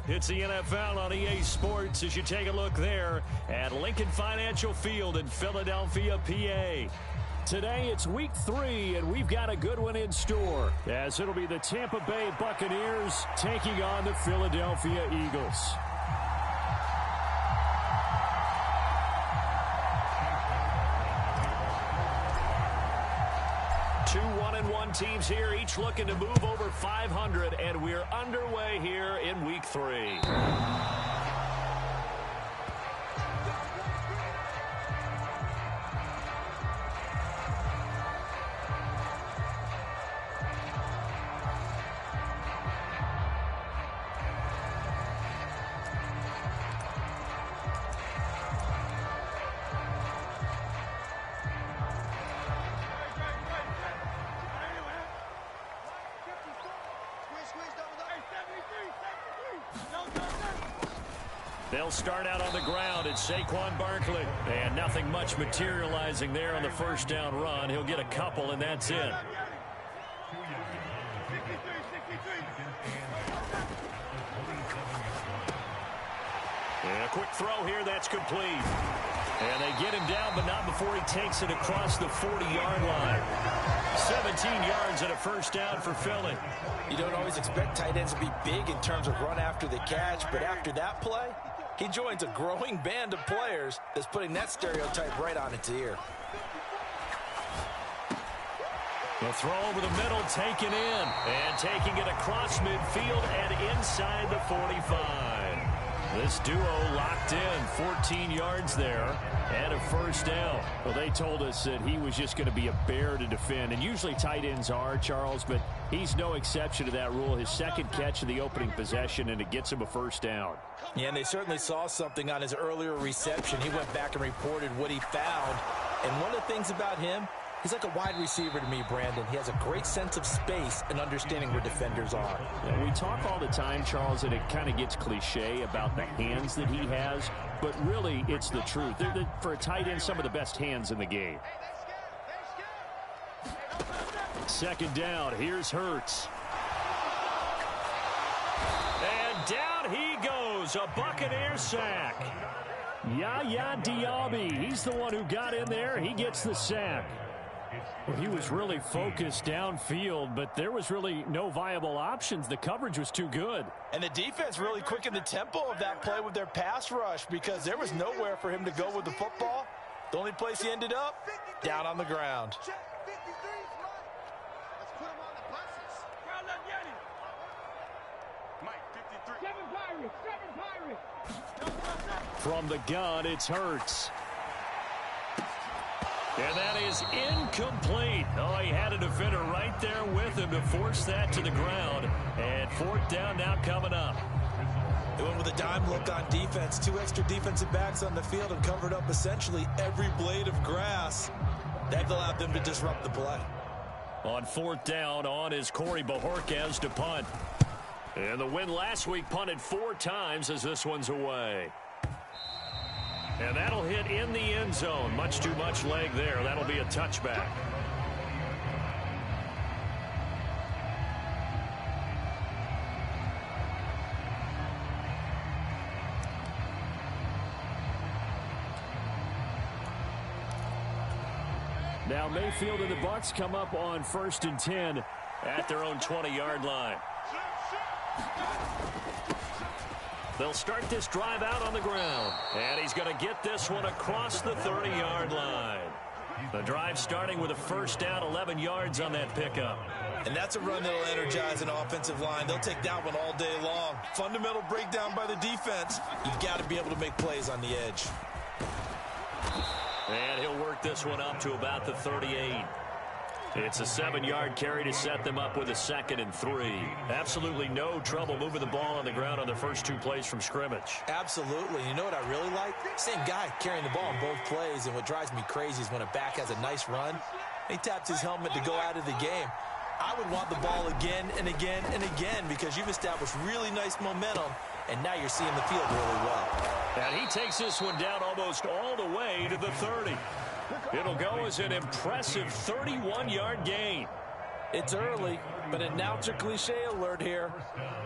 It's the NFL on EA Sports as you take a look there at Lincoln Financial Field in Philadelphia, PA. Today it's week 3, and we've got a good one in store, as it'll be the Tampa Bay Buccaneers taking on the Philadelphia Eagles. Two 1-1 teams here, each looking to move over 500, and we're underway here in week 3. They'll start out on the ground. It's Saquon Barkley. And nothing much materializing there on the first down run. He'll get a couple, and that's it. And a quick throw here. That's complete. And they get him down, but not before he takes it across the 40-yard line. 17 yards and a first down for Philly. You don't always expect tight ends to be big in terms of run after the catch, but after that play, he joins a growing band of players that's putting that stereotype right on its ear. The throw over the middle, taken in, and taking it across midfield and inside the 45. This duo locked in, 14 yards there, and a first down. Well, they told us that he was just going to be a bear to defend, and usually tight ends are, Charles, but he's no exception to that rule. His second catch of the opening possession, and it gets him a first down. Yeah, and they certainly saw something on his earlier reception. He went back and reported what he found, and one of the things about him, he's like a wide receiver to me, Brandon. He has a great sense of space and understanding where defenders are. Yeah, we talk all the time, Charles, and it kind of gets cliche about the hands that he has, but really it's the truth. For a tight end, some of the best hands in the game. Second down, here's Hurts. And down he goes, a Buccaneer sack. Yaya Diaby, he's the one who got in there. He gets the sack. Well, he was really focused downfield, but there was really no viable options. The coverage was too good. And the defense really quickened the tempo of that play with their pass rush because there was nowhere for him to go with the football. The only place he ended up, down on the ground. From the gun, it's Hurts. And that is incomplete. Oh, he had a defender right there with him to force that to the ground. And fourth down now coming up. They went with a dime look on defense. 2 extra defensive backs on the field and covered up essentially every blade of grass. That allowed them to disrupt the play. On fourth down, on is Corey Bojorquez to punt. And the win last week punted 4 times as this one's away. And that'll hit in the end zone. Much too much leg there. That'll be a touchback. Now Mayfield and the Bucs come up on 1st and 10 at their own 20-yard line. They'll start this drive out on the ground. And he's going to get this one across the 30-yard line. The drive starting with a first down, 11 yards on that pickup. And that's a run that'll energize an offensive line. They'll take that one all day long. Fundamental breakdown by the defense. You've got to be able to make plays on the edge. And he'll work this one up to about the 38. It's a 7-yard carry to set them up with a 2nd and 3. Absolutely no trouble moving the ball on the ground on their first 2 plays from scrimmage. Absolutely. You know what I really like? Same guy carrying the ball in both plays, and what drives me crazy is when a back has a nice run, he taps his helmet to go out of the game. I would want the ball again and again and again because you've established really nice momentum, and now you're seeing the field really well. And he takes this one down almost all the way to the 30. It'll go as an impressive 31-yard gain. It's early, but announcer cliche alert here.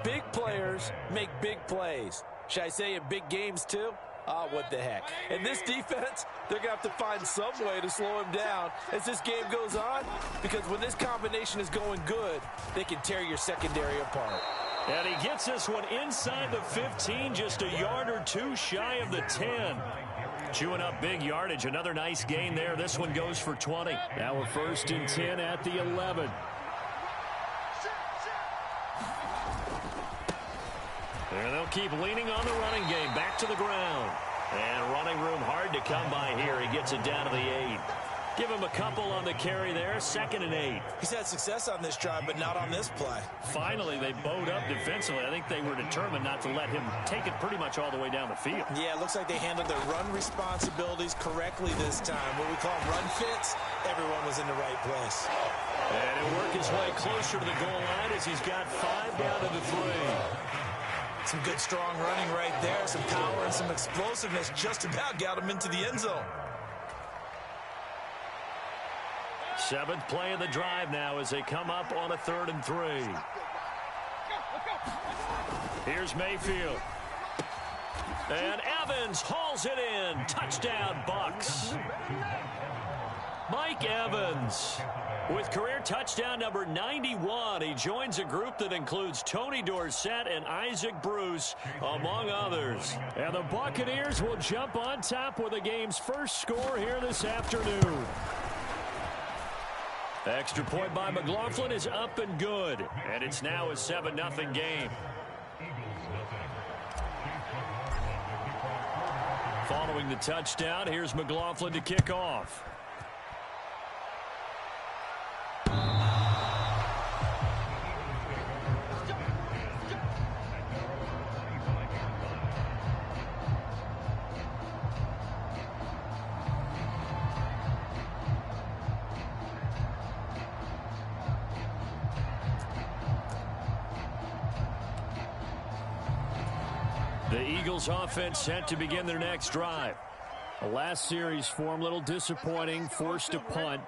Big players make big plays. Should I say in big games too? What the heck. And this defense, they're going to have to find some way to slow him down as this game goes on, because when this combination is going good, they can tear your secondary apart. And he gets this one inside the 15, just a yard or two shy of the 10. Chewing up big yardage. Another nice gain there. This one goes for 20. Now a 1st and 10 at the 11. And they'll keep leaning on the running game. Back to the ground. And running room hard to come by here. He gets it down to the 8. Give him a couple on the carry there. 2nd and 8. He's had success on this drive, but not on this play. Finally, they bowed up defensively. I think they were determined not to let him take it pretty much all the way down the field. Yeah, it looks like they handled their run responsibilities correctly this time. What we call run fits, everyone was in the right place. And he'll work his way closer to the goal line as he's got 5 down to the 3. Some good, strong running right there. Some power and some explosiveness just about got him into the end zone. 7th play of the drive now as they come up on a 3rd and 3. Here's Mayfield. And Evans hauls it in. Touchdown, Bucks. Mike Evans with career touchdown number 91. He joins a group that includes Tony Dorsett and Isaac Bruce, among others. And the Buccaneers will jump on top with the game's first score here this afternoon. Extra point by McLaughlin is up and good. And it's now a 7-0 game. Following the touchdown, here's McLaughlin to kick off. The Eagles offense set to begin their next drive. The last series form, a little disappointing, forced a punt.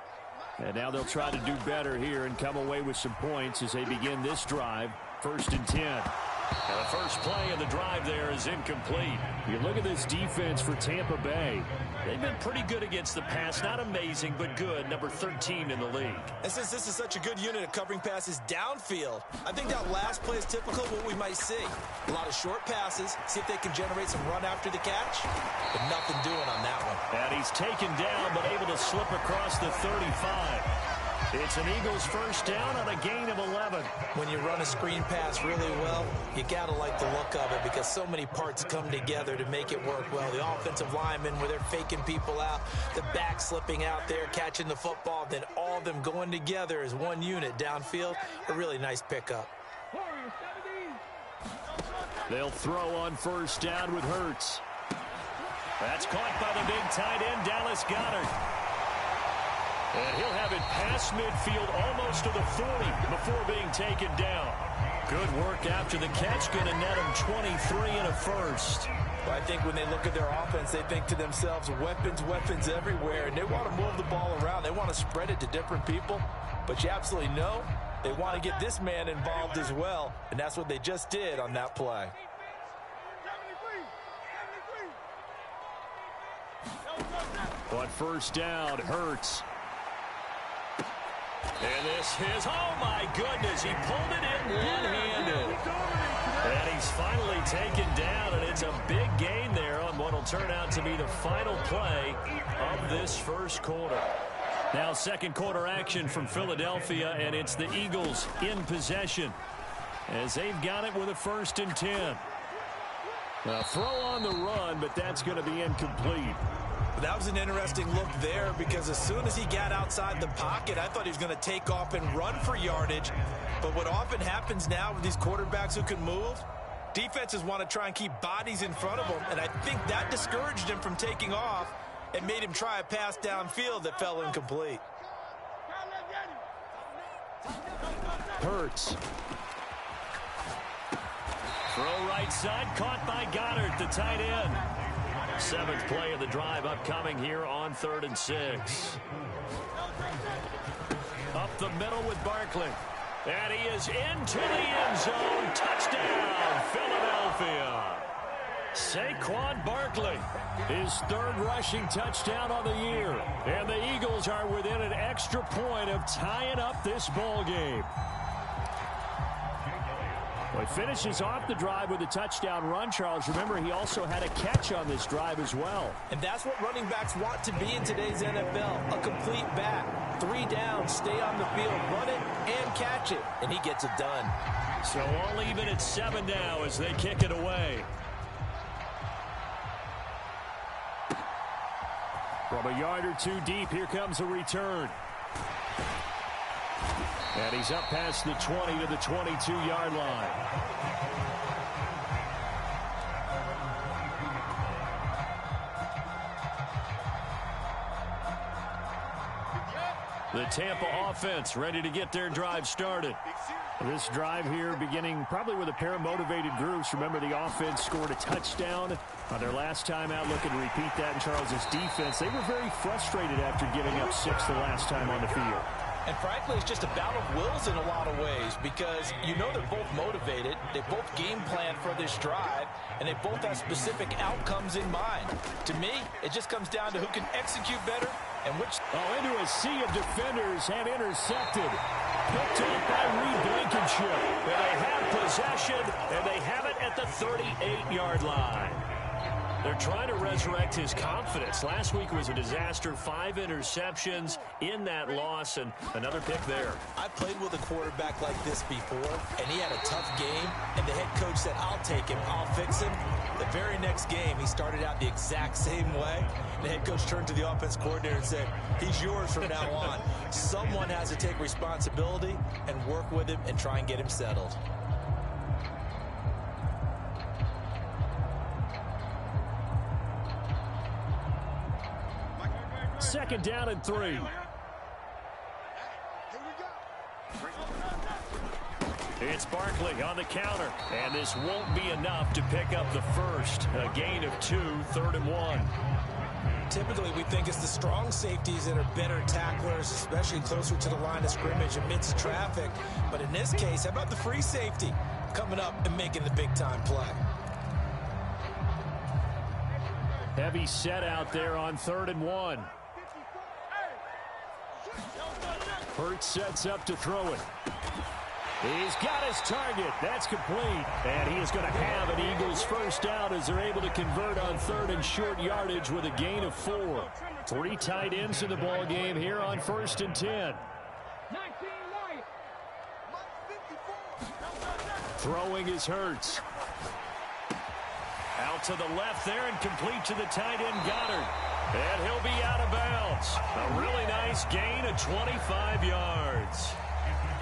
And now they'll try to do better here and come away with some points as they begin this drive. 1st and 10. And the first play of the drive there is incomplete. You look at this defense for Tampa Bay. They've been pretty good against the pass. Not amazing, but good. Number 13 in the league. And since this is such a good unit of covering passes downfield, I think that last play is typical of what we might see. A lot of short passes, see if they can generate some run after the catch. But nothing doing on that one. And he's taken down, but able to slip across the 35. It's an Eagles first down on a gain of 11. When you run a screen pass really well, you got to like the look of it because so many parts come together to make it work well. The offensive linemen, where they're faking people out, the back slipping out there, catching the football, then all of them going together as one unit downfield. A really nice pickup. They'll throw on first down with Hurts. That's caught by the big tight end, Dallas Goedert. And he'll have it past midfield almost to the 40 before being taken down. Good work after the catch. Going to net him 23 and a first. Well, I think when they look at their offense, they think to themselves, weapons, weapons everywhere. And they want to move the ball around. They want to spread it to different people. But you absolutely know they want to get this man involved as well. And that's what they just did on that play. On first down, Hurts. And this is, oh my goodness, he pulled it in one-handed. And he's finally taken down, and it's a big gain there on what will turn out to be the final play of this first quarter. Now second quarter action from Philadelphia, and it's the Eagles in possession as they've got it with a 1st and 10. A throw on the run, but that's going to be incomplete. That was an interesting look there because as soon as he got outside the pocket, I thought he was going to take off and run for yardage. But what often happens now with these quarterbacks who can move, defenses want to try and keep bodies in front of them. And I think that discouraged him from taking off and made him try a pass downfield that fell incomplete. Hurts. Throw right side, caught by Goedert, the tight end. Seventh play of the drive upcoming here on 3rd and 6. Up the middle with Barkley. And he is into the end zone. Touchdown, Philadelphia. Saquon Barkley, his 3rd rushing touchdown on the year. And the Eagles are within an extra point of tying up this ball game. Well, he finishes off the drive with a touchdown run, Charles. Remember, he also had a catch on this drive as well. And that's what running backs want to be in today's NFL, a complete back. 3 down, stay on the field, run it, and catch it. And he gets it done. So all even at 7 now as they kick it away. From a yard or 2 deep, here comes a return. And he's up past the 20 to the 22-yard line. The Tampa offense ready to get their drive started. This drive here beginning probably with a pair of motivated groups. Remember, the offense scored a touchdown on their last time out. Looking to repeat that in Charles's defense. They were very frustrated after giving up 6 the last time on the field. And frankly, it's just a battle of wills in a lot of ways because you know they're both motivated, they both game plan for this drive, and they both have specific outcomes in mind. To me, it just comes down to who can execute better and which... Oh, into a sea of defenders and intercepted. Picked up by Reed Blankenship. And they have possession, and they have it at the 38-yard line. They're trying to resurrect his confidence. Last week was a disaster. 5 interceptions in that loss, and another pick there. I played with a quarterback like this before, and he had a tough game, and the head coach said, I'll take him, I'll fix him. The very next game, he started out the exact same way. The head coach turned to the offense coordinator and said, he's yours from now on. Someone has to take responsibility and work with him and try and get him settled. Second down and 3. It's Barkley on the counter, and this won't be enough to pick up the first. A gain of 2, 3rd and 1. Typically, we think it's the strong safeties that are better tacklers, especially closer to the line of scrimmage amidst traffic. But in this case, how about the free safety coming up and making the big-time play? Heavy set out there on 3rd and 1. Hurts sets up to throw it. He's got his target. That's complete. And he is going to have an Eagles first down as they're able to convert on 3rd and short yardage with a gain of 4. 3 tight ends in the ball game here on 1st and 10. Throwing is Hurts. Out to the left there and complete to the tight end Goddard. And he'll be out of bounds. A really nice gain of 25 yards.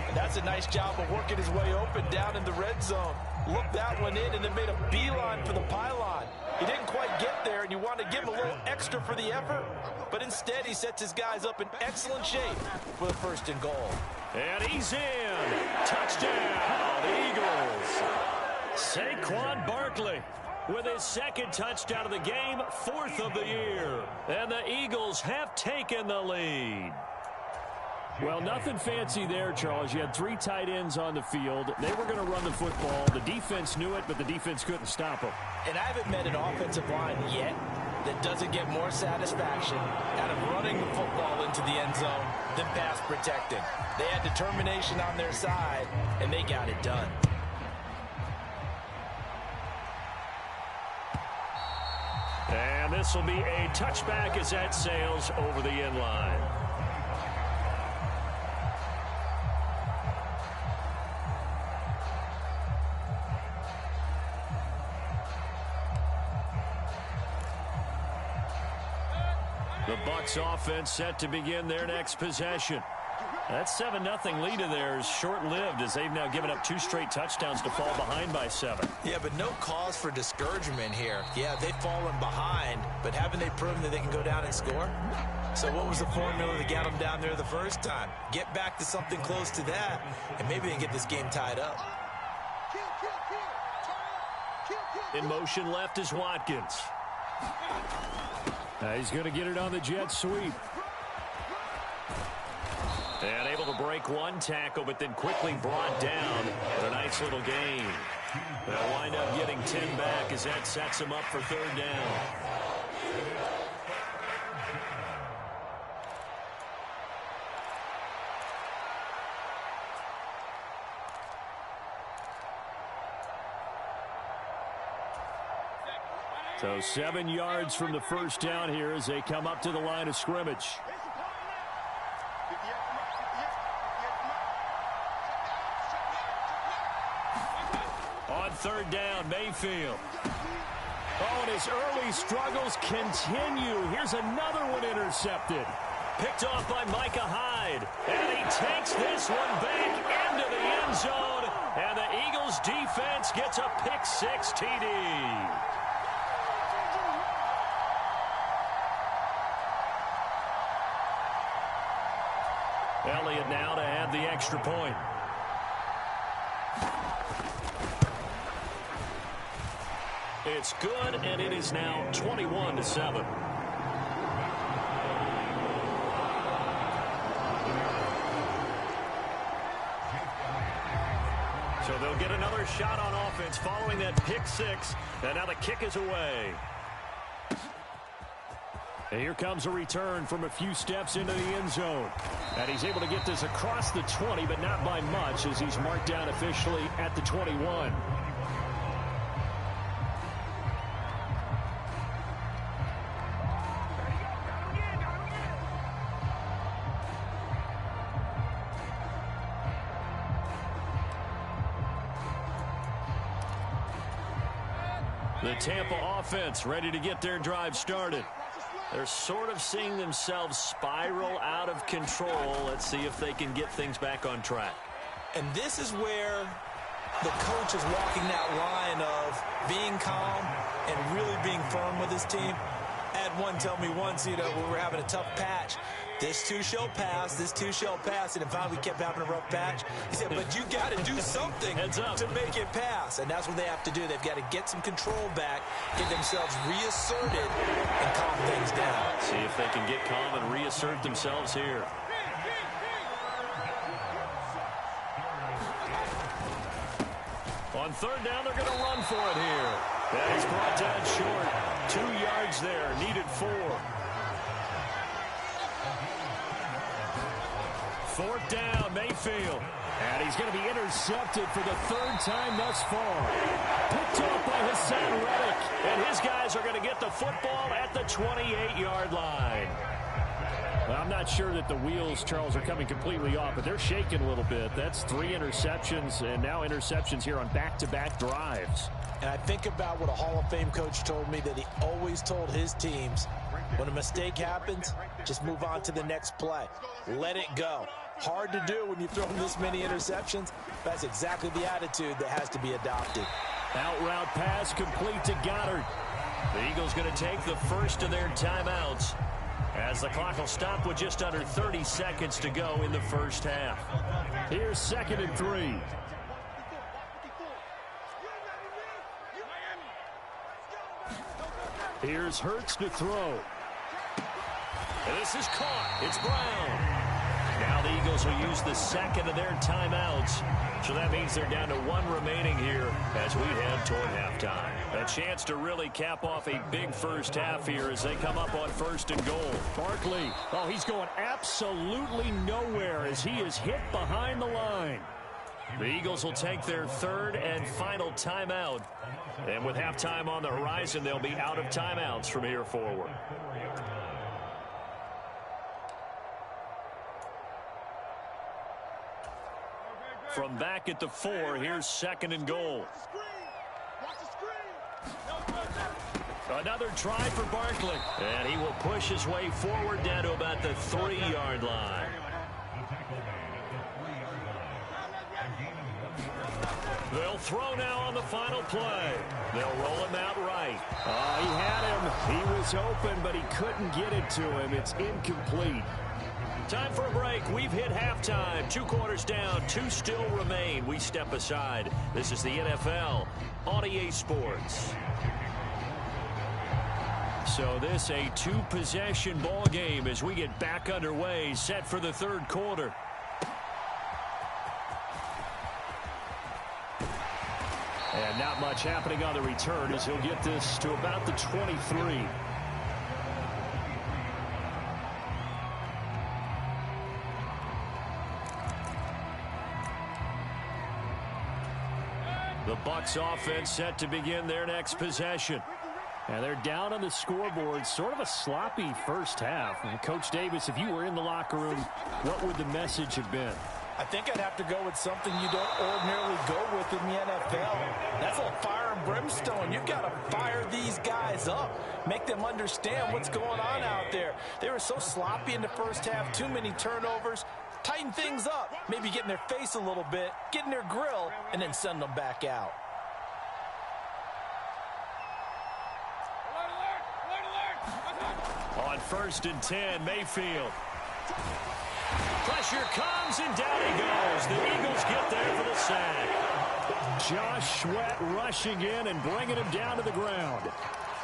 And that's a nice job of working his way open down in the red zone. Looked that one in and then made a beeline for the pylon. He didn't quite get there, and you want to give him a little extra for the effort. But instead, he sets his guys up in excellent shape for the 1st and goal. And he's in. Touchdown, Eagles. Saquon Barkley with his 2nd touchdown of the game, 4th of the year. And the Eagles have taken the lead. Well, nothing fancy there, Charles. You had 3 tight ends on the field. They were going to run the football. The defense knew it, but the defense couldn't stop them. And I haven't met an offensive line yet that doesn't get more satisfaction out of running the football into the end zone than pass protecting. They had determination on their side, and they got it done. And this will be a touchback as that sails over the end line. The Bucs offense set to begin their next possession. That 7-0 lead of theirs short-lived as they've now given up 2 straight touchdowns to fall behind by 7. Yeah, but no cause for discouragement here. Yeah, they've fallen behind, but haven't they proven that they can go down and score? So what was the formula to get them down there the first time? Get back to something close to that, and maybe they can get this game tied up. In motion left is Watkins. He's going to get it on the jet sweep. And able to break one tackle, but then quickly brought down. A nice little gain. They'll wind up getting 10 back as that sets him up for third down. So 7 yards from the first down here as they come up to the line of scrimmage. On third down, Mayfield. Oh, and his early struggles continue. Here's another one intercepted. Picked off by Micah Hyde. And he takes this one back into the end zone. And the Eagles defense gets a pick-6 TD. Elliott now to add the extra point. It's good, and it is now 21-7. So they'll get another shot on offense following that pick-6, and now the kick is away. And here comes a return from a few steps into the end zone. And he's able to get this across the 20, but not by much, as he's marked down officially at the 21. The Tampa offense ready to get their drive started. They're sort of seeing themselves spiral out of control. Let's see if they can get things back on track. And this is where the coach is walking that line of being calm and really being firm with his team. I had one tell me once, when we were having a tough patch, this too shall pass, this too shall pass. And if we kept having a rough patch, he said, but you got to do something to make it pass. And that's what they have to do. They've got to get some control back, get themselves reasserted, and calm things down. See if they can get calm and reassert themselves here. On third down, they're going to run for it here. That is brought down short. 2 yards there, needed 4. Fourth down, Mayfield. And he's going to be intercepted for the third time thus far. Picked off by Hassan Reddick. And his guys are going to get the football at the 28-yard line. Well, I'm not sure that the wheels, Charles, are coming completely off, but they're shaking a little bit. That's 3 interceptions, and now interceptions here on back-to-back drives. And I think about what a Hall of Fame coach told me, that he always told his teams, when a mistake happens, just move on to the next play. Let it go. Hard to do when you throw this many interceptions. That's exactly the attitude that has to be adopted. Out route pass complete to Goddard. The Eagles going to take the first of their timeouts, as the clock will stop with just under 30 seconds to go in the first half. Here's 2nd and 3. Here's Hurts to throw. And this is caught. It's Brown. Now the Eagles will use the second of their timeouts. So that means they're down to 1 remaining here as we head toward halftime. A chance to really cap off a big first half here as they come up on 1st and goal. Barkley, oh, he's going absolutely nowhere as he is hit behind the line. The Eagles will take their 3rd and final timeout. And with halftime on the horizon, they'll be out of timeouts from here forward. From back at the 4, here's 2nd and goal. Another try for Barkley. And he will push his way forward down to about the 3-yard line. They'll throw now on the final play. They'll roll him out right. He had him. He was open, but he couldn't get it to him. It's incomplete. Time for a break. We've hit halftime. 2 quarters down. 2 still remain. We step aside. This is the NFL on EA Sports. So this a two-possession ball game as we get back underway, set for the third quarter. And not much happening on the return as he'll get this to about the 23. The Bucs offense set to begin their next possession. And they're down on the scoreboard. Sort of a sloppy first half. And Coach Davis, if you were in the locker room, what would the message have been? I think I'd have to go with something you don't ordinarily go with in the NFL. That's a fire and brimstone. You've got to fire these guys up. Make them understand what's going on out there. They were so sloppy in the first half. Too many turnovers. Tighten things up. Maybe get in their face a little bit. Get in their grill. And then send them back out. On 1st and 10, Mayfield. Pressure comes, and down he goes. The Eagles get there for the sack. Josh Sweat rushing in and bringing him down to the ground.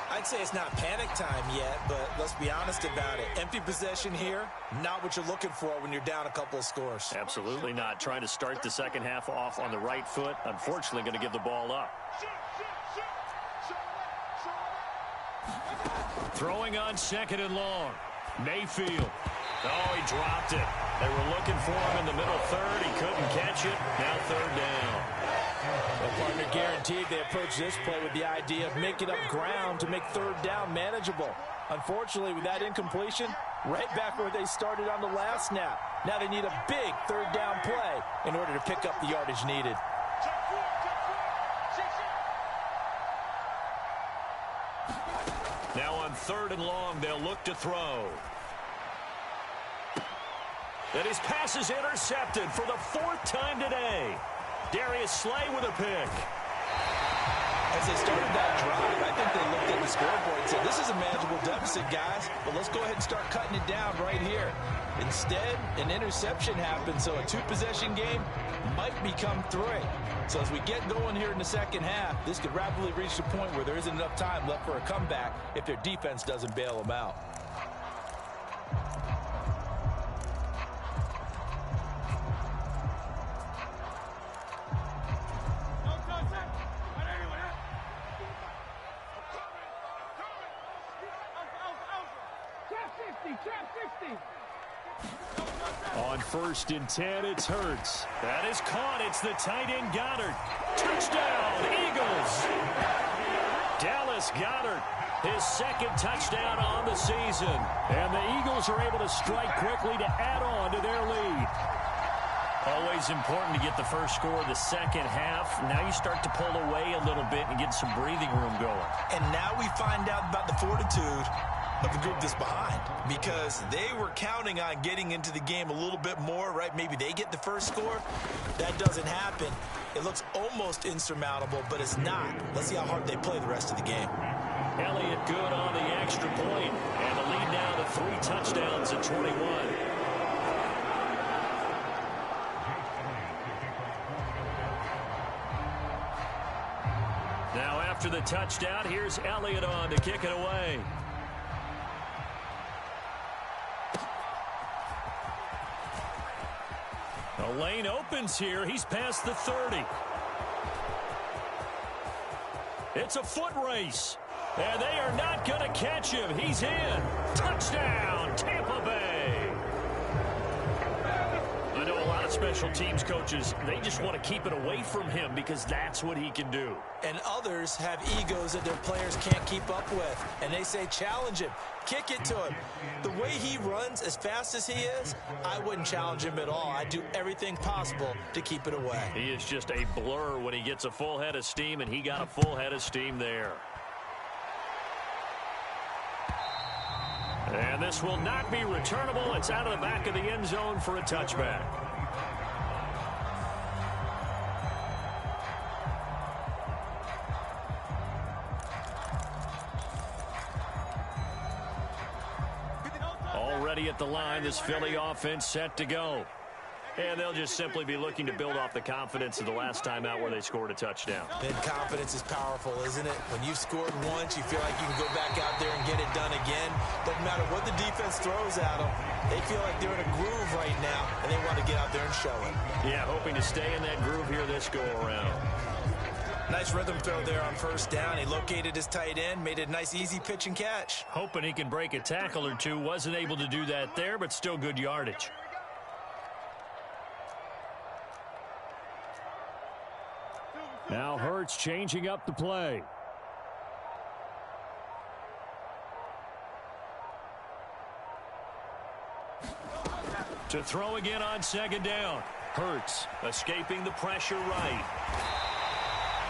I'd say it's not panic time yet, but let's be honest about it. Empty possession here, not what you're looking for when you're down a couple of scores. Absolutely not. Trying to start the second half off on the right foot. Unfortunately, going to give the ball up. Throwing on 2nd and long. Mayfield. Oh, he dropped it. They were looking for him in the middle third. He couldn't catch it. Now 3rd down. The partner guaranteed they approach this play with the idea of making up ground to make 3rd down manageable. Unfortunately, with that incompletion, right back where they started on the last snap. Now they need a big 3rd down play in order to pick up the yardage needed. Now on 3rd and long, they'll look to throw. And his pass is intercepted for the 4th time today. Darius Slay with a pick. As they started that drive, I think they looked at the scoreboard and said, this is a manageable deficit, guys, but let's go ahead and start cutting it down right here. Instead, an interception happened, so a 2-possession game might become 3. So as we get going here in the second half, this could rapidly reach the point where there isn't enough time left for a comeback if their defense doesn't bail them out. On 1st and 10, it's Hurts. That is caught. It's the tight end Goddard. Touchdown, Eagles. Dallas Goedert, his 2nd touchdown on the season. And the Eagles are able to strike quickly to add on to their lead. Always important to get the first score of the second half. Now you start to pull away a little bit and get some breathing room going. And now we find out about the fortitude of the group that's behind, because they were counting on getting into the game a little bit more, right? Maybe they get the first score. That doesn't happen. It looks almost insurmountable, but it's not. Let's see how hard they play the rest of the game. Elliott good on the extra point, and the lead now to 3 touchdowns at 21. Now after the touchdown, here's Elliott on to kick it away. The lane opens here. He's past the 30. It's a foot race. And they are not going to catch him. He's in. Touchdown, Tampa Bay. I know a lot of special teams coaches, they just want to keep it away from him because that's what he can do. And others have egos that their players can't keep up with. And they say, challenge him. Kick it to him. The way he runs as fast as he is, I wouldn't challenge him at all. I'd do everything possible to keep it away. He is just a blur when he gets a full head of steam, and he got a full head of steam there. And this will not be returnable. It's out of the back of the end zone for a touchback. Already at the line, this Philly offense set to go. And they'll just simply be looking to build off the confidence of the last time out where they scored a touchdown. And confidence is powerful, isn't it? When you've scored once, you feel like you can go back out there and get it done again. Doesn't matter what the defense throws at them. They feel like they're in a groove right now, and they want to get out there and show it. Yeah, hoping to stay in that groove here this go-around. Nice rhythm throw there on first down. He located his tight end, made it a nice, easy pitch and catch. Hoping he can break a tackle or two. Wasn't able to do that there, but still good yardage. Now Hurts changing up the play. To throw again on second down. Hurts escaping the pressure right.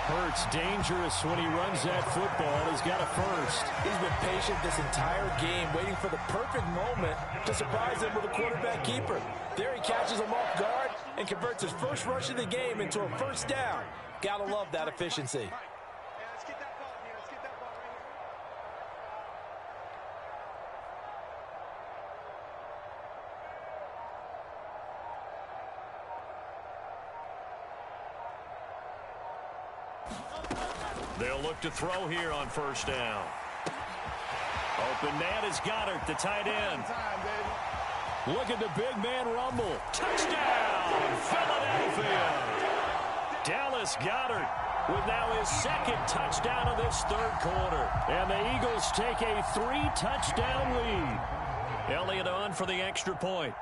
Hurts dangerous when he runs that football. He's got a first. He's been patient this entire game, waiting for the perfect moment to surprise him with a quarterback keeper. There he catches him off guard and converts his first rush of the game into a first down. Gotta love that efficiency. They'll look to throw here on first down. Open man is Goddard, the tight end. Look at the big man rumble. Touchdown, Philadelphia. Dallas Goedert with now his second touchdown of this third quarter. And the Eagles take a 3-touchdown lead. Elliott on for the extra point.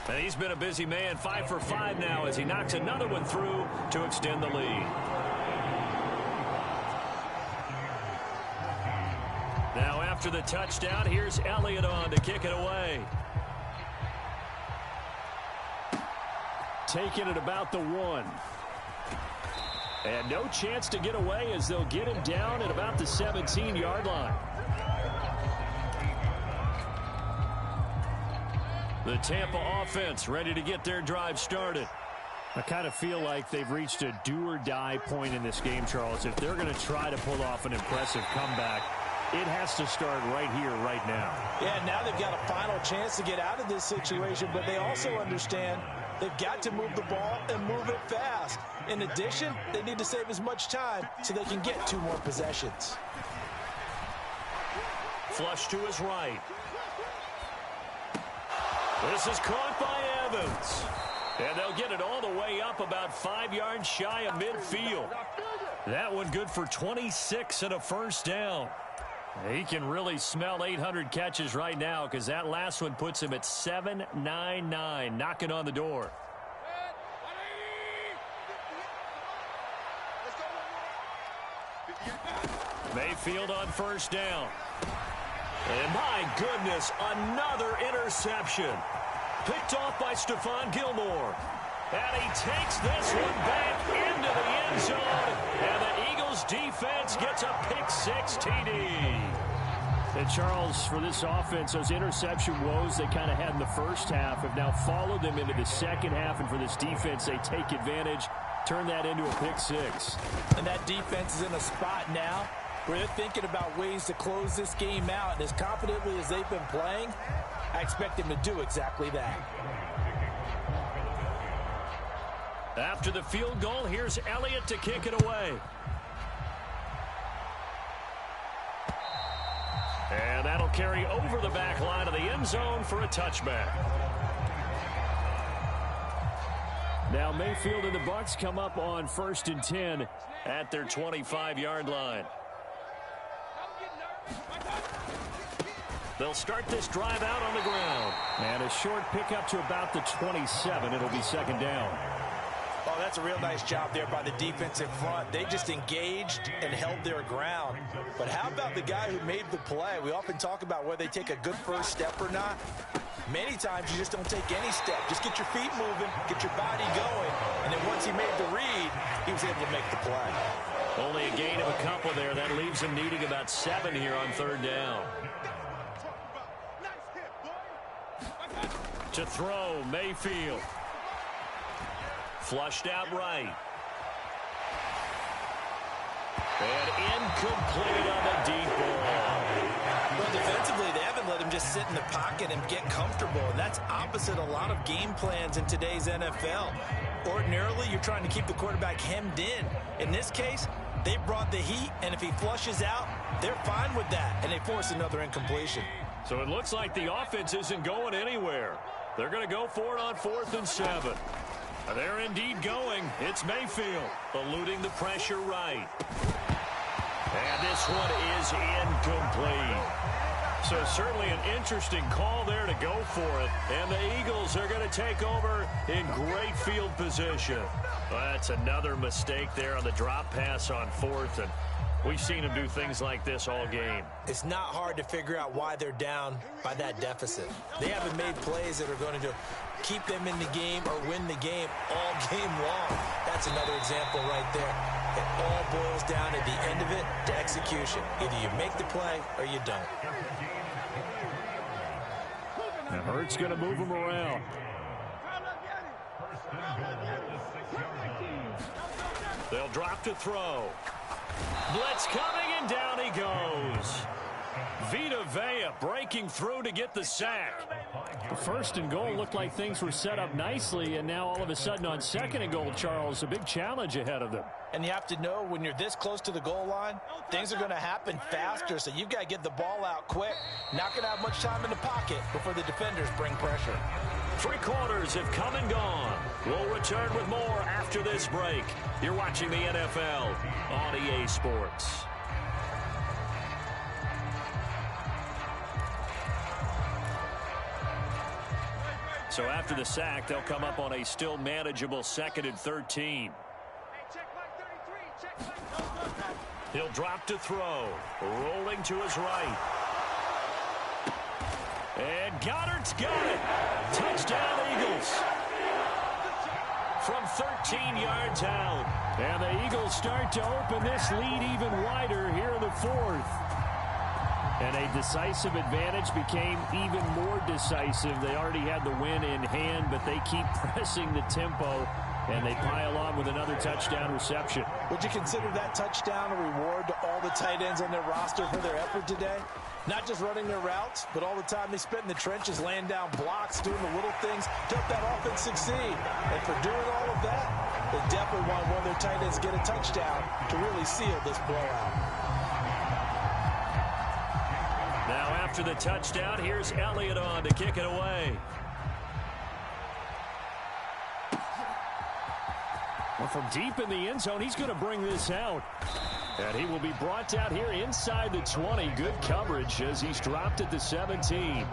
And he's been a busy man, 5 for 5 now as he knocks another one through to extend the lead. Now after the touchdown, here's Elliott on to kick it away. Taking it about the 1. And no chance to get away as they'll get him down at about the 17-yard line. The Tampa offense ready to get their drive started. I kind of feel like they've reached a do-or-die point in this game, Charles. If they're going to try to pull off an impressive comeback, it has to start right here, right now. Yeah, now they've got a final chance to get out of this situation, but they also understand they've got to move the ball and move it fast. In addition, they need to save as much time so they can get 2 more possessions. Flush to his right. This is caught by Evans. And they'll get it all the way up about 5 yards shy of midfield. That one good for 26 and a first down. He can really smell 800 catches right now because that last one puts him at 799, knocking on the door. Mayfield on first down. And my goodness, another interception. Picked off by Stephon Gilmore. And he takes this one back into the end zone. And the Eagles defense gets a pick-6 TD. And Charles, for this offense, those interception woes they kind of had in the first half have now followed them into the second half. And for this defense, they take advantage, turn that into a pick-6. And that defense is in a spot now where they're thinking about ways to close this game out. And as confidently as they've been playing, I expect them to do exactly that. After the field goal, here's Elliott to kick it away. And that'll carry over the back line of the end zone for a touchback. Now Mayfield and the Bucs come up on 1st and 10 at their 25-yard line. They'll start this drive out on the ground. And a short pickup to about the 27. It'll be second down. Oh, that's a real nice job there by the defense in front. They just engaged and held their ground. But how about the guy who made the play? We often talk about whether they take a good first step or not. Many times you just don't take any step. Just get your feet moving, get your body going. And then once he made the read, he was able to make the play. Only a gain of a couple there. That leaves him needing about 7 here on third down. To throw, Mayfield. Flushed out right. And incomplete on the deep ball. Well, defensively, they haven't let him just sit in the pocket and get comfortable. And that's opposite a lot of game plans in today's NFL. Ordinarily, you're trying to keep the quarterback hemmed in. In this case, they brought the heat, and if he flushes out, they're fine with that, and they force another incompletion. So it looks like the offense isn't going anywhere. They're going to go for it on 4th and 7. They're indeed going. It's Mayfield eluding the pressure right. And this one is incomplete. So certainly an interesting call there to go for it. And the Eagles are going to take over in great field position. Well, that's another mistake there on the drop pass on 4th. And we've seen them do things like this all game. It's not hard to figure out why they're down by that deficit. They haven't made plays that are going to keep them in the game or win the game all game long. That's another example right there. It all boils down at the end of it to execution. Either you make the play or you don't. And Hurts going to move him around. They'll drop to throw. Blitz coming, and down he goes. Vita Vea breaking through to get the sack. The 1st and goal looked like things were set up nicely, and now all of a sudden on 2nd and goal, Charles, a big challenge ahead of them. And you have to know when you're this close to the goal line, things are going to happen faster, so you've got to get the ball out quick. Not going to have much time in the pocket before the defenders bring pressure. 3 quarters have come and gone. We'll return with more after this break. You're watching the NFL on EA Sports. So after the sack, they'll come up on a still manageable 2nd and 13. He'll drop to throw. Rolling to his right. And Goddard's got it. Touchdown, Eagles. From 13 yards out. And the Eagles start to open this lead even wider here in the 4th. And a decisive advantage became even more decisive. They already had the win in hand, but they keep pressing the tempo, and they pile on with another touchdown reception. Would you consider that touchdown a reward to all the tight ends on their roster for their effort today? Not just running their routes, but all the time they spent in the trenches laying down blocks, doing the little things to help that offense succeed. And for doing all of that, they definitely want one of their tight ends to get a touchdown to really seal this blowout. Now after the touchdown, here's Elliott on to kick it away. Well, from deep in the end zone, he's going to bring this out. And he will be brought down here inside the 20. Good coverage as he's dropped at the 17.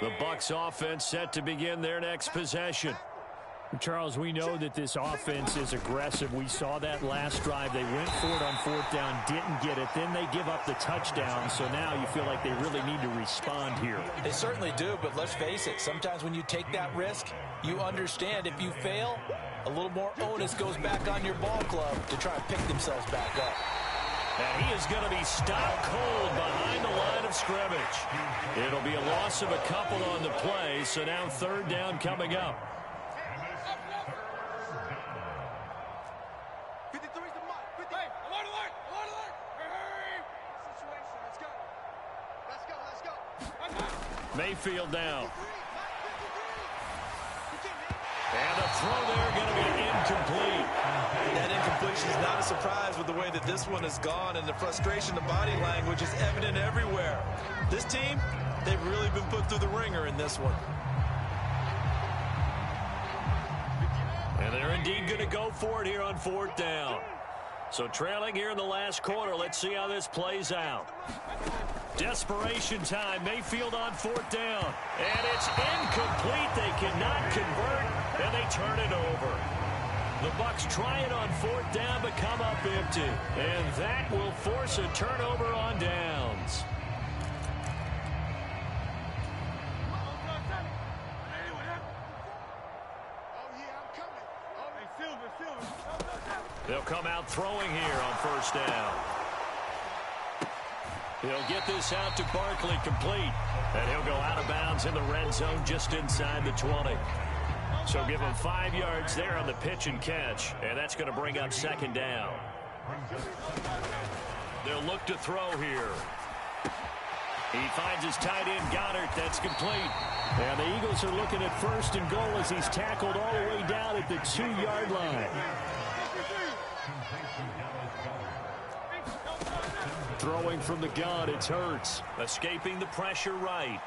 The Bucs offense set to begin their next possession. Charles, we know that this offense is aggressive. We saw that last drive. They went for it on 4th down, didn't get it. Then they give up the touchdown. So now you feel like they really need to respond here. They certainly do, but let's face it. Sometimes when you take that risk, you understand if you fail, a little more onus goes back on your ball club to try and pick themselves back up. And he is going to be stopped cold behind the line of scrimmage. It'll be a loss of a couple on the play, so now 3rd down coming up. Mayfield now. And the throw there going to be incomplete. That incompletion is not a surprise with the way that this one has gone, and the frustration, the body language is evident everywhere. This team, they've really been put through the ringer in this one. And they're indeed going to go for it here on 4th down. So trailing here in the last quarter, let's see how this plays out. Desperation time. Mayfield on 4th down. And it's incomplete. They cannot convert, and they turn it over. The Bucs try it on 4th down, but come up empty. And that will force a turnover on downs. They'll come out throwing here on 1st down. He'll get this out to Barkley, complete. And he'll go out of bounds in the red zone just inside the 20. So give him 5 yards there on the pitch and catch. And that's going to bring up second down. They'll look to throw here. He finds his tight end, Goddard. That's complete. And the Eagles are looking at first and goal as he's tackled all the way down at the 2-yard line. Throwing from the gun, it's Hurts. Escaping the pressure right.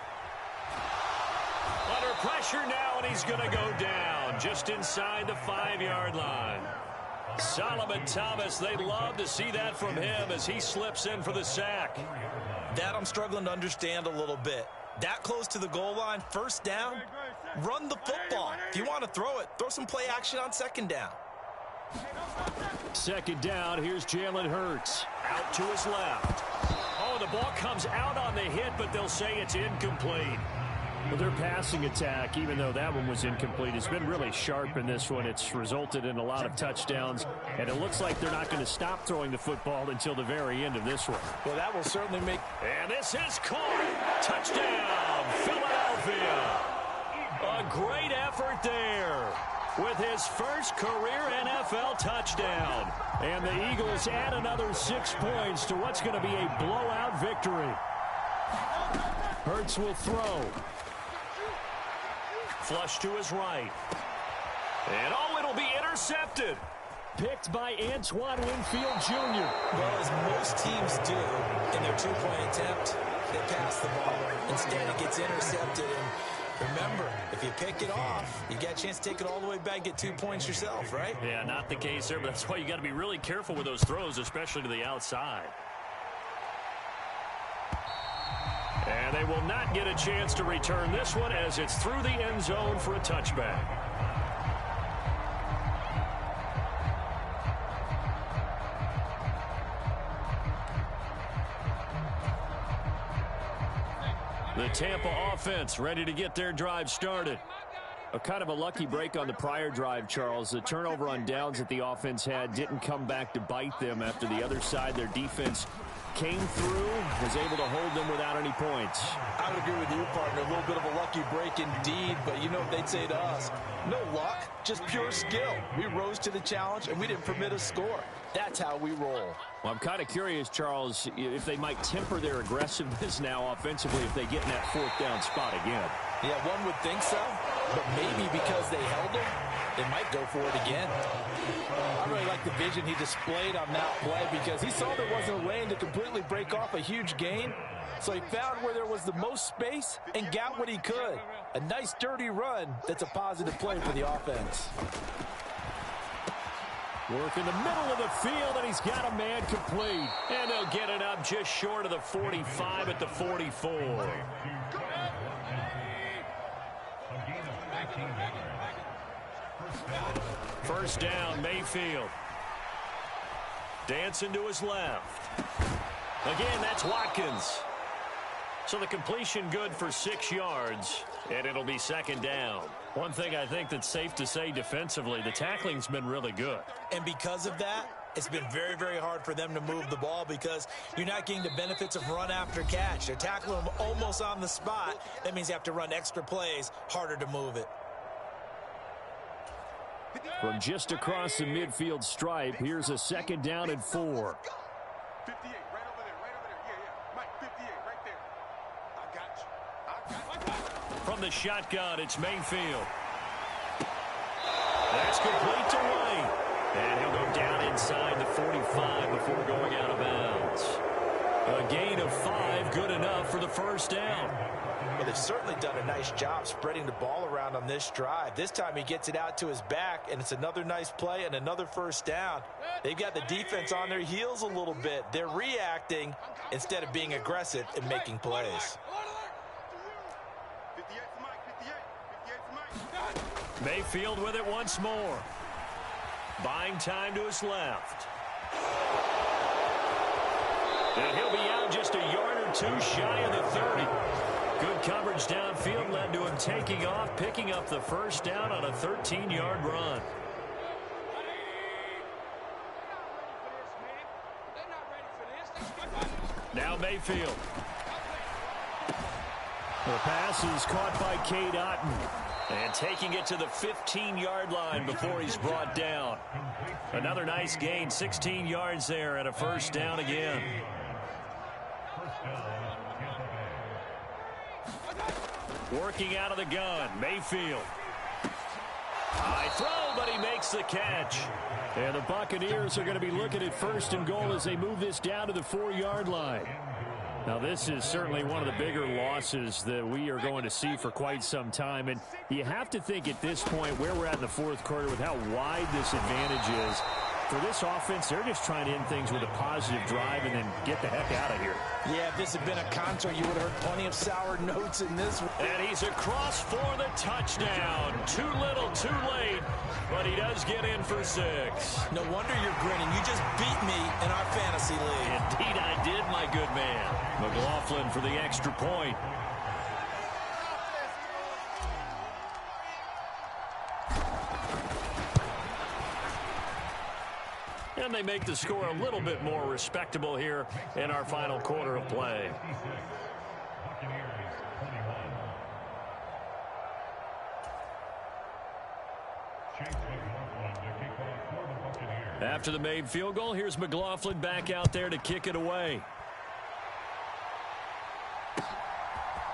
Under pressure now, and he's going to go down just inside the 5-yard line. Solomon Thomas, they love to see that from him as he slips in for the sack. That I'm struggling to understand a little bit. That close to the goal line, first down, run the football. If you want to throw it, throw some play action on second down. Second down, here's Jalen Hurts. Out to his left. Oh, the ball comes out on the hit, but they'll say it's incomplete. Well, their passing attack, even though that one was incomplete, has been really sharp in this one. It's resulted in a lot of touchdowns, and it looks like they're not going to stop throwing the football until the very end of this one. Well, that will certainly make... And this is caught. Touchdown, Philadelphia. A great effort there with his first career NFL touchdown. And the Eagles add another 6 points to what's going to be a blowout victory. Hurts will throw. Flush to his right. And oh, it'll be intercepted. Picked by Antoine Winfield Jr. Well, as most teams do in their two-point attempt, they pass the ball. Instead, it gets intercepted. And remember, if you pick it off, you got a chance to take it all the way back, get 2 points yourself, right? Yeah, not the case there, but that's why you got to be really careful with those throws, especially to the outside. And they will not get a chance to return this one as it's through the end zone for a touchback. The Tampa offense ready to get their drive started. A kind of a lucky break on the prior drive, Charles. The turnover on downs that the offense had didn't come back to bite them after the other side. Their defense came through, was able to hold them without any points. I would agree with you, partner. A little bit of a lucky break indeed, but you know what they'd say to us? No luck, just pure skill. We rose to the challenge, and we didn't permit a score. That's how we roll. Well, I'm kind of curious, Charles, if they might temper their aggressiveness now offensively if they get in that fourth down spot again. Yeah, one would think so, but maybe because they held him, they might go for it again. I really like the vision he displayed on that play because he saw there wasn't a lane to completely break off a huge gain. So he found where there was the most space and got what he could. A nice dirty run that's a positive play for the offense. Work in the middle of the field, and he's got a man complete. And they'll get it up just short of the 45 at the 44. First down, Mayfield. Dancing to his left. Again, that's Watkins. So the completion good for 6 yards, and it'll be second down. One thing I think that's safe to say defensively, the tackling's been really good. And because of that, it's been very, very hard for them to move the ball because you're not getting the benefits of run after catch. They're tackling them almost on the spot. That means you have to run extra plays, harder to move it. From just across the midfield stripe, here's a second down and 4. 58, right over there, right over there. Yeah. Mike, 58, right there. I got you. From the shotgun, it's Mayfield. That's complete to White. And he'll go down inside the 45 before going out of bounds. A gain of 5, good enough for the first down. Well, they've certainly done a nice job spreading the ball around on this drive. This time he gets it out to his back, and it's another nice play and another first down. They've got the defense on their heels a little bit. They're reacting instead of being aggressive and making plays. Mayfield with it once more. Buying time to his left. And he'll be out just a yard or two shy of the 30. Good coverage downfield led to him taking off, picking up the first down on a 13-yard run. Now Mayfield. The pass is caught by Cade Otton. And taking it to the 15-yard line before he's brought down. Another nice gain, 16 yards there and a first down again. Working out of the gun, Mayfield. High throw, but he makes the catch. And the Buccaneers are going to be looking at first and goal as they move this down to the 4-yard line. Now, this is certainly one of the bigger losses that we are going to see for quite some time. And you have to think at this point where we're at in the fourth quarter with how wide this advantage is. For this offense, they're just trying to end things with a positive drive and then get the heck out of here. Yeah, if this had been a concert, you would have heard plenty of sour notes in this one. And he's across for the touchdown. Too little, too late, but he does get in for 6. No wonder you're grinning. You just beat me in our fantasy league. Indeed I did, my good man. McLaughlin for the extra point. And they make the score a little bit more respectable here in our final quarter of play. After the made field goal, here's McLaughlin back out there to kick it away.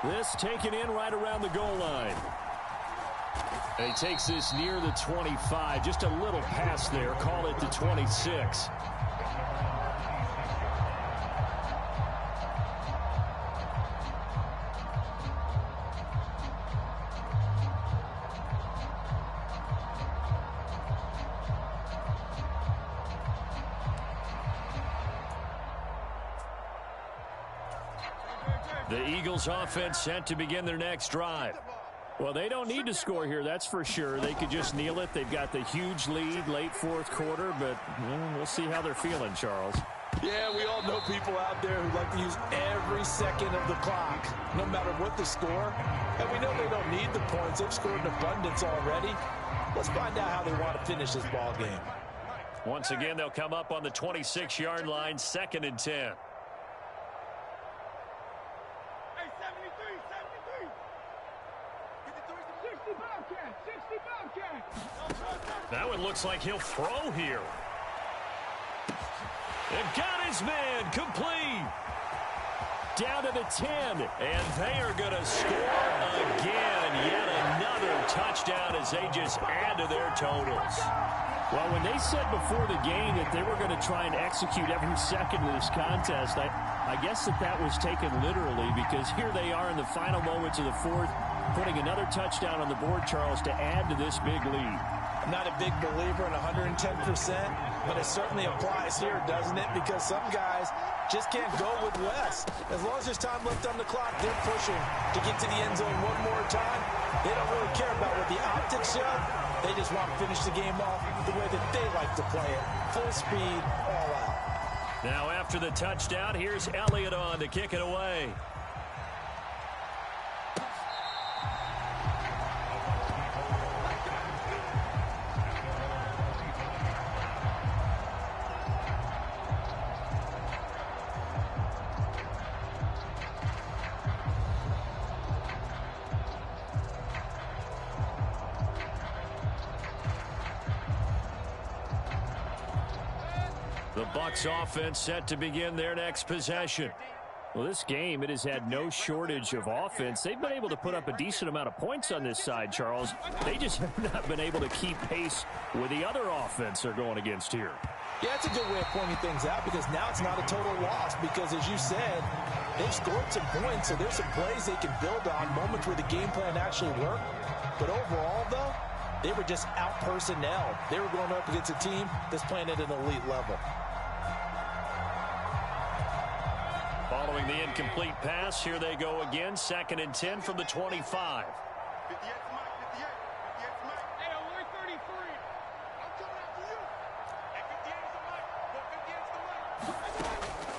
This taken in right around the goal line. And he takes this near the 25. Just a little pass there. Call it the 26. The Eagles offense set to begin their next drive. Well, they don't need to score here, that's for sure. They could just kneel it. They've got the huge lead late fourth quarter, but we'll see how they're feeling, Charles. Yeah, we all know people out there who like to use every second of the clock, no matter what the score. And we know they don't need the points. They've scored in abundance already. Let's find out how they want to finish this ball game. Once again, they'll come up on the 26-yard line, 2nd and 10. That one looks like he'll throw here. And got his man complete. Down to the 10. And they are going to score again. Yet another touchdown as they just add to their totals. Well, when they said before the game that they were going to try and execute every second of this contest, I guess that was taken literally, because here they are in the final moments of the fourth, putting another touchdown on the board, Charles, to add to this big lead. I'm not a big believer in 110%, but it certainly applies here, doesn't it? Because some guys just can't go with less. As long as there's time left on the clock, they're pushing to get to the end zone one more time. They don't really care about what the optics show. They just want to finish the game off the way that they like to play it. Full speed, all out. Now after the touchdown, here's Elliott on to kick it away. The Bucs offense set to begin their next possession. Well, this game, it has had no shortage of offense. They've been able to put up a decent amount of points on this side, Charles. They just have not been able to keep pace with the other offense they're going against here. Yeah, that's a good way of pointing things out, because now it's not a total loss, because as you said, they've scored some points, so there's some plays they can build on, moments where the game plan actually worked. But overall, though, they were just out-personnel. They were going up against a team that's playing at an elite level. Following the incomplete pass, here they go again, 2nd and 10 from the 25.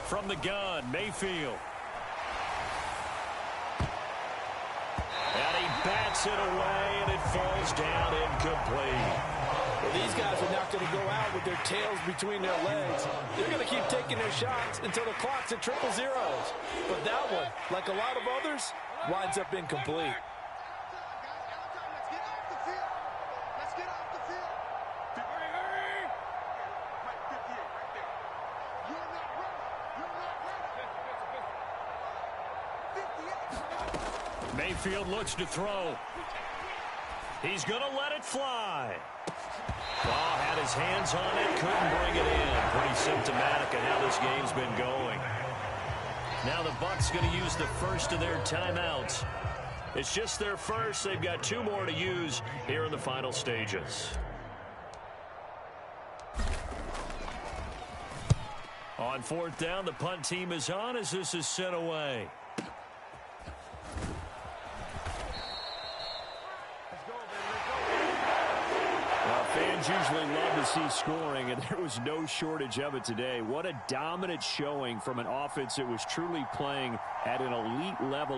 From the gun, Mayfield. And he bats it away, and it falls down incomplete. Well, these guys are not going to go out with their tails between their legs. They're going to keep taking their shots until the clock's at 0-0. But that one, like a lot of others, winds up incomplete. Mayfield looks to throw. He's going to let it fly. Oh, had his hands on it, couldn't bring it in. Pretty symptomatic of how this game's been going. Now the Bucs going to use the first of their timeouts. It's just their first. They've got 2 more to use here in the final stages. On 4th down, the punt team is on as this is sent away. Fans usually love to see scoring, and there was no shortage of it today. What a dominant showing from an offense that was truly playing at an elite level.